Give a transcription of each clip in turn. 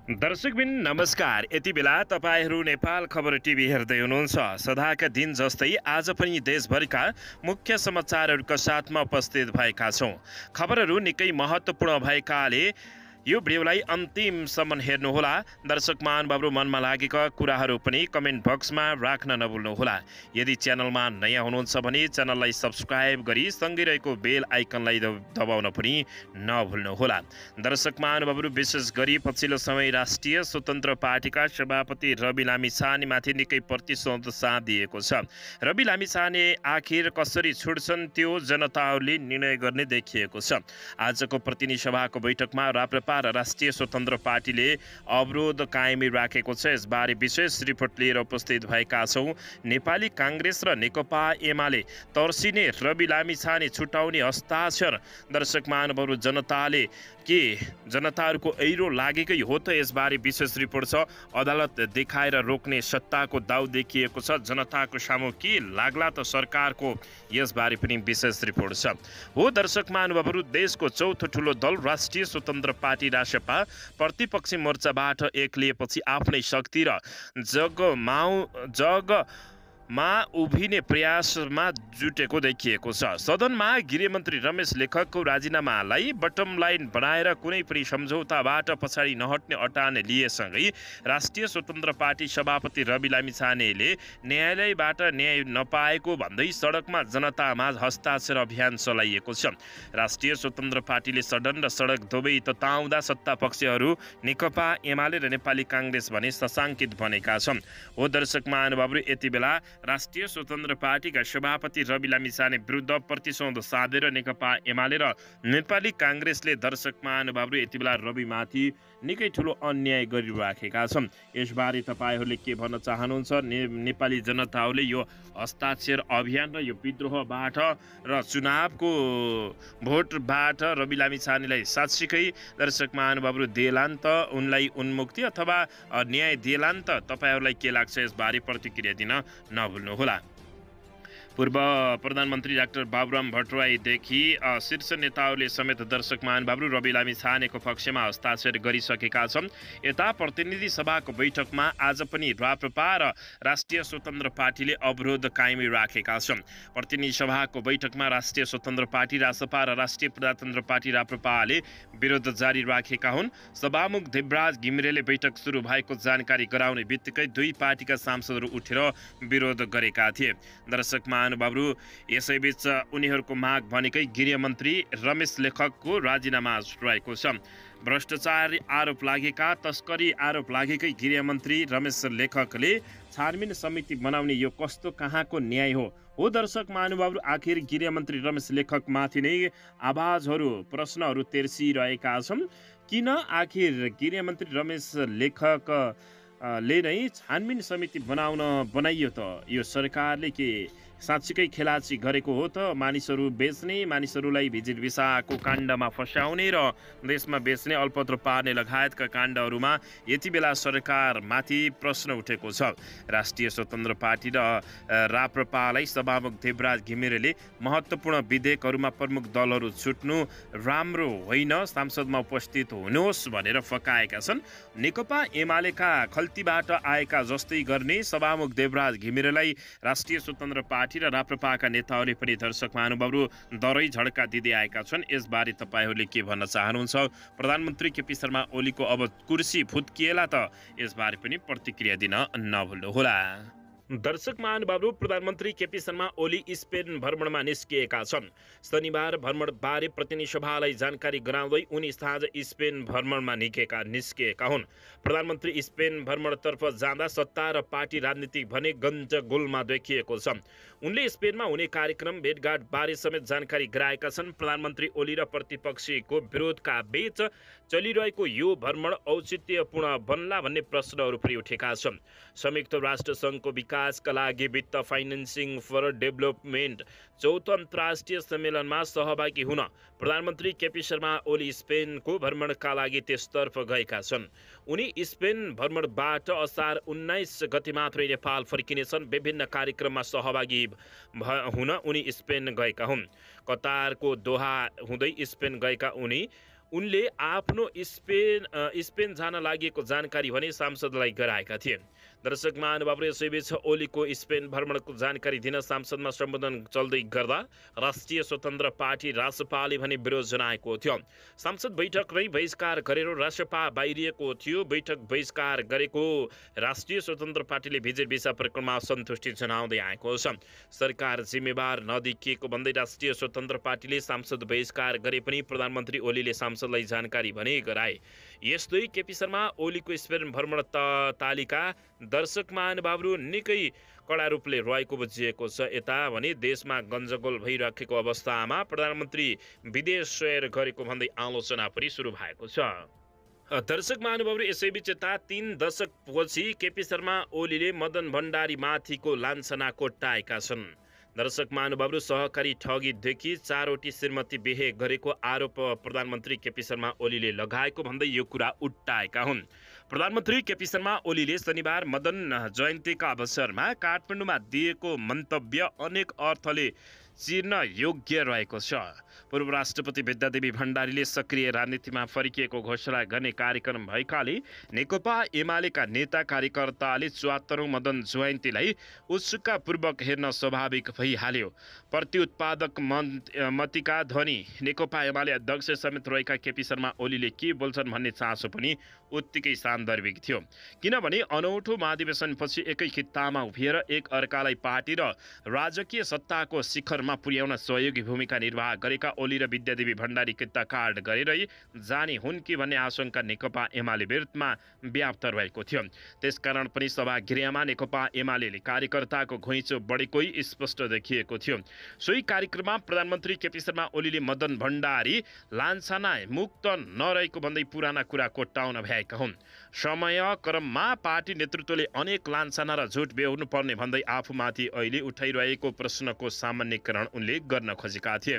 दर्शकबिन नमस्कार। यति बेला तपाईहरू नेपाल खबर टिभी हेर्दै हुनुहुन्छ। सदाका दिन जस्तै आज पनि देशभरिका मुख्य समाचारहरूका साथमा उपस्थित भएका छौँ। खबरहरू निकै महत्त्वपूर्ण भएकाले यो भिडियोलाई अन्तिमसम्म हेर्नुहोला। दर्शक महानुभावहरू, मनमा लागेका कुराहरू पनि कमेन्ट बक्समा राख्न नभुल्नुहोला। यदि च्यानलमा नयाँ हुनुहुन्छ भने च्यानललाई सब्स्क्राइब गरी सँगै रहेको बेल आइकनलाई दबाउन पनि नभुल्नुहोला। दर्शक महानुभावहरू, विशेष गरी पछिल्लो समय राष्ट्रिय स्वतन्त्र पार्टीका सभापति रवि लामिछानेमाथि निकै प्रतिशोध साधिएको छ। रवि लामिछाने आखिर कसरी छुट्छन् त्यो जनताहरूले निर्णय गर्ने देखिएको छ। आजको प्रतिनिधि सभाको बैठकमा राप्रपा र राष्ट्रिय स्वतन्त्र पार्टीले अवरोध कायमी राखेको छ। यसबारे विशेष रिपोर्ट लिएर उपस्थित भएका छौँ। नेपाली काङ्ग्रेस र नेकपा एमाले तर्सिने रवि लामिछाने छुटाउने हस्ताक्षर। दर्शक महानुभावहरू, जनताहरूको ऐरो लागेकै हो त? यसबारे विशेष रिपोर्ट छ। अदालत देखाएर रोक्ने सत्ताको दाउ देखिएको छ। जनताको सामु के लाग्ला त सरकारको? यसबारे पनि विशेष रिपोर्ट छ। हो दर्शक महानुभावहरू, देशको चौथो ठुलो दल राष्ट्रिय स्वतन्त्र पार्टी रासपा प्रतिपक्षी मोर्चाबाट एक्लिएपछि आफ्नै शक्ति र जगमा उभिने प्रयासमा जुटेको देखिएको छ। सदनमा गृहमन्त्री रमेश लेखकको राजीनामालाई बटम लाइन बनाएर कुनै पनि सम्झौताबाट पछाडि नहट्ने अटान लिएसँगै राष्ट्रिय स्वतन्त्र पार्टी सभापति रवि लामिछानेले न्यायालयबाट न्याय नपाएको भन्दै सडकमा जनतामाझ हस्ताक्षर अभियान चलाइएको छ। राष्ट्रिय स्वतन्त्र पार्टीले सदन र सडक दुवै तताउँदा सत्तापक्षहरू नेकपा एमाले र नेपाली काङ्ग्रेस भने शशाङ्कित बनेका छन्। हो दर्शक महानुभावहरू, यति बेला राष्ट्रिय स्वतन्त्र पार्टीका सभापति रवि लामिछाने विरुद्ध प्रतिशोध साधेर नेकपा एमाले र नेपाली काङ्ग्रेसले दर्शक महानुभावहरू यति बेला रविमाथि निकै ठुलो अन्याय गरिराखेका छन्। यसबारे तपाईँहरूले के भन्न चाहनुहुन्छ? नेपाली जनताहरूले यो हस्ताक्षर अभियान र यो विद्रोहबाट र चुनावको भोटबाट रवि लामिछानेलाई साँच्चीकै दर्शक महानुभावहरू देलान् त उनलाई उन्मुक्ति अथवा न्याय देलान् त? तपाईँहरूलाई के लाग्छ? यसबारे प्रतिक्रिया दिन नभुल्नुहोला। पूर्व प्रधानमन्त्री डाक्टर बाबुराम भट्टराईदेखि शीर्ष नेताहरूले समेत दर्शक महानुभावहरू रवि लामिछानेको पक्षमा हस्ताक्षर गरिसकेका छन्। यता प्रतिनिधि सभाको बैठकमा आज पनि राप्रपा र राष्ट्रिय स्वतन्त्र पार्टीले अवरोध कायमी राखेका छन्। प्रतिनिधि सभाको बैठकमा राष्ट्रिय स्वतन्त्र पार्टी रासपा र राष्ट्रिय प्रजातन्त्र पार्टी राप्रपाले विरोध जारी राखेका हुन्। सभामुख देवराज घिमिरेले बैठक सुरु भएको जानकारी गराउने बित्तिकै दुई पार्टीका सांसदहरू उठेर विरोध गरेका थिए। दर्शक महानुभावहरू, यसैबीच उनीहरूको माग भनेकै गृहमन्त्री रमेश लेखकको राजीनामा रहेको छ। भ्रष्टाचार आरोप लागेका, तस्करी आरोप लागेकै गृहमन्त्री रमेश लेखकले छानबिन समिति बनाउने यो कस्तो कहाँको न्याय हो? हो दर्शक महानुभावहरू, आखिर गृहमन्त्री रमेश लेखकमाथि नै आवाजहरू, प्रश्नहरू तेर्सिरहेका छन्। किन आखिर गृहमन्त्री रमेश लेखकले नै छानबिन समिति बनाइयो त? यो सरकारले के साँच्चीकै खेलाची गरेको हो त? मानिसहरू बेच्ने, मानिसहरूलाई भिजिट भिसाको काण्डमा फसाउने र देशमा बेच्ने, अल्पत्र पार्ने लगायतका काण्डहरूमा यति बेला सरकारमाथि प्रश्न उठेको छ। राष्ट्रिय स्वतन्त्र पार्टी र राप्रपालाई सभामुख देवराज घिमिरेले महत्त्वपूर्ण विधेयकहरूमा प्रमुख दलहरू छुट्नु राम्रो होइन, सांसदमा उपस्थित हुनुहोस् भनेर फकाएका छन्। नेकपा एमालेका खल्तीबाट आएका जस्तै गर्ने सभामुख देवराज घिमिरेलाई राष्ट्रिय स्वतन्त्र पार्टी र राप्रपाका नेताहरूले पनि दर्शक महानुभावहरू दरै झड्का दिँदै आएका छन्। यसबारे तपाईँहरूले के भन्न चाहनुहुन्छ? प्रधानमन्त्री केपी शर्मा ओलीको अब कुर्सी फुत्किएला त? यसबारे पनि प्रतिक्रिया दिन नभुल्नुहोला। दर्शक महानुभावहरू, प्रधानमन्त्री केपी शर्मा ओली स्पेन भ्रमणमा निस्किएका छन्। शनिबार भ्रमणबारे प्रतिनिधि सभालाई जानकारी गराउँदै उनी साँझ स्पेन भ्रमणमा निस्किएका हुन्। प्रधानमन्त्री स्पेन भ्रमणतर्फ जाँदा सत्ता र पार्टी राजनीति भने गन्जगोलमा देखिएको छ। उनले स्पेनमा हुने कार्यक्रम भेटघाट बारे समेत जानकारी गराएका छन्। प्रधानमन्त्री ओली र प्रतिपक्षीको विरोधका बीच चलिरहेको यो भ्रमण औचित्यपूर्ण बन्ला भन्ने प्रश्नहरू पनि उठेका छन्। संयुक्त राष्ट्र सङ्घको विकासका लागि वित्त फाइनेन्सिङ फर डेभलपमेन्ट चौथो अन्तर्राष्ट्रिय सम्मेलनमा सहभागी हुन प्रधानमन्त्री केपी शर्मा ओली स्पेनको भ्रमणका लागि त्यसतर्फ गएका छन्। उनी स्पेन भ्रमणबाट असार 19 गते मात्रै नेपाल फर्किनेछन्। विभिन्न कार्यक्रममा सहभागी हुन उनी स्पेन गएका हुन्। कतारको दोहा हुँदै स्पेन गएका उनी उनले आफ्नो स्पेन जान लागेको जानकारी भने सांसदलाई गराएका थिए। दर्शक महानुभावहरू, यसैबीच ओलीको स्पेन भ्रमणको जानकारी दिन सांसदमा सम्बोधन चल्दै गर्दा राष्ट्रिय स्वतन्त्र पार्टी रासपाले भने विरोध जनाएको थियो। सांसद बैठक नै बहिष्कार गरेर रासपा बाहिरिएको थियो। बैठक बहिष्कार गरेको राष्ट्रिय स्वतन्त्र पार्टीले भिजिट भिसा प्रकरणमा असन्तुष्टि जनाउँदै आएको छ। सरकार जिम्मेवार नदेखिएको भन्दै राष्ट्रिय स्वतन्त्र पार्टीले सांसद बहिष्कार गरे पनि प्रधानमन्त्री ओलीले सांसदलाई जानकारी भने गराए। यस्तै केपी शर्मा ओलीको स्पेन भ्रमण तालिका दर्शक महानुभावहरू निकै कडा रूपले रहेको बुझिएको छ। यता भने देशमा गन्जगोल भइराखेको अवस्थामा प्रधानमन्त्री विदेश सैर गरेको भन्दै आलोचना पनि सुरु भएको छ। दर्शक महानुभावहरू, यसैबीच यता 3 दशकपछि केपी शर्मा ओलीले मदन भण्डारी माथिको लाञ्छना कोट्याएका छन्। दर्शक महानुभावहरू, सहकारी ठगीदेखि 4वटी श्रीमती बिहे गरेको आरोप प्रधानमन्त्री केपी शर्मा ओलीले लगाएको भन्दै यो कुरा उट्टाएका हुन्। प्रधानमन्त्री केपी शर्मा ओलीले शनिबार मदन जयन्तीका अवसरमा काठमाडौँमा दिएको मन्तव्य अनेक अर्थले चिर्न योग्य रहेको छ। पूर्व राष्ट्रपति विद्यादेवी भण्डारीले सक्रिय राजनीतिमा फर्किएको घोषणा गर्ने कार्यक्रम भएकाले नेकपा एमालेका नेता कार्यकर्ताले 74औं मदन जयन्तीलाई उत्सुकतापूर्वक हेर्न स्वाभाविक भइहाल्यो। प्रतिउत्पादक मतिका ध्वनि नेकपा एमाले अध्यक्ष समेत रहेका केपी शर्मा ओलीले के बोल्छन् भन्ने चासो पनि उत्तिकै सान्दर्भिक थियो। किनभने अनौठो महाधिवेशनपछि एकै खित्तामा उभिएर एक अर्कालाई पार्टी र राजकीय सत्ताको शिखरमा पुर्याउन सहयोगी भूमिका निर्वाह गरेका ओली र विद्यादेवी भण्डारी किता कार्ड गरेरै जाने हुन् कि भन्ने आशंका नेकपा एमाले विरुद्धमा व्याप्त रहेको थियो। त्यसकारण पनि सभागृहमा नेकपा एमाले कार्यकर्ताको घुइँचो बढेकै स्पष्ट देखिएको थियो। सोही कार्यक्रममा प्रधानमन्त्री केपी शर्मा ओलीले मदन भण्डारी लान्छना मुक्त नरहेको भन्दै पुराना कुरा कोट्टाउन भएका हुन्। समय क्रममा पार्टी नेतृत्वले अनेक लान्छना र झुट बेहोर्नु पर्ने भन्दै आफूमाथि अहिले उठाइरहेको प्रश्नको सामान्यकरण उनले गर्न खोजेका थिए।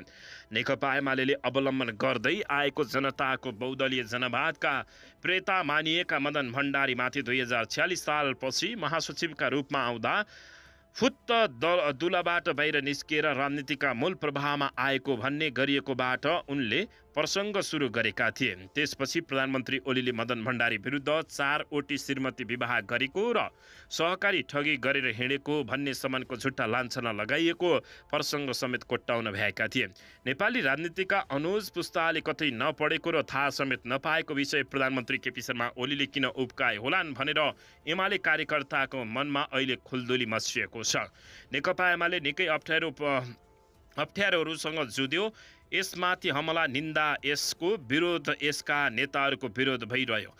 नेकपा एमाले अवलम्बन गर्दै आएको जनताको बहुदलीय जनवादका प्रेता मानिएका मदन भण्डारीमाथि 2046 सालपछि महासचिवका रूपमा आउँदा फुत्त दुलाबाट बाहिर निस्किएर राजनीतिका मूल प्रवाहमा आएको भन्ने गरिएकोबाट उनले प्रसङ्ग सुरु गरेका थिए। त्यसपछि प्रधानमन्त्री ओलीले मदन भण्डारी विरुद्ध 4वटी श्रीमती विवाह गरेको र सहकारी ठगी गरेर हिँडेको भन्ने सम्मको झुट्टा लान्छना लगाइएको प्रसङ्ग समेत कोट्टाउन भएका थिए। नेपाली राजनीतिका अनुज पुस्ताले कतै नपढेको र थाहा समेत नपाएको विषय प्रधानमन्त्री केपी शर्मा ओलीले किन उब्काए होलान् भनेर एमाले कार्यकर्ताको मनमा अहिले खुल्दुली मचिएको छ। नेकपा एमाले निकै अप्ठ्यारोहरूसँग जुध्यो। यसमाथि हमला निन्दा यसको विरोध यसका नेताहरूको विरोध भइरह्यो।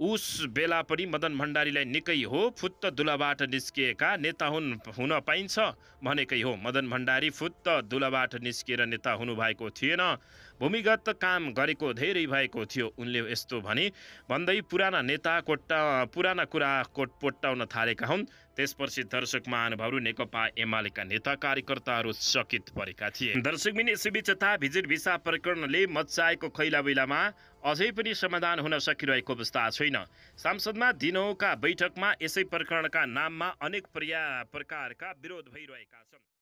उस बेला पनि मदन भण्डारीलाई निकै हो फुत्त दुलाबाट निस्किएका नेता हुन पाइन्छ भनेकै हो। मदन भण्डारी फुत्त दुलाबाट निस्किएर नेता हुनुभएको थिएन, भूमिगत काम गरेको धेरै भएको थियो। उनले यस्तो भन्दै पुराना कुरा पोट्टाउन थालेका हुन्। त्यसपछि दर्शक महानुभावहरू, नेकपा एमालेका नेता कार्यकर्ताहरू चकित परेका थिए। दर्शकबिन, यसैबीच भिजिट भिसा प्रकरणले मच्चाएको खैलाबैलामा अझै पनि समाधान हुन सकिरहेको अवस्था छैन। संसदमा दिनौका बैठकमा यसै प्रकरणका नाममा अनेक प्रकारका विरोध भइरहेका छन्।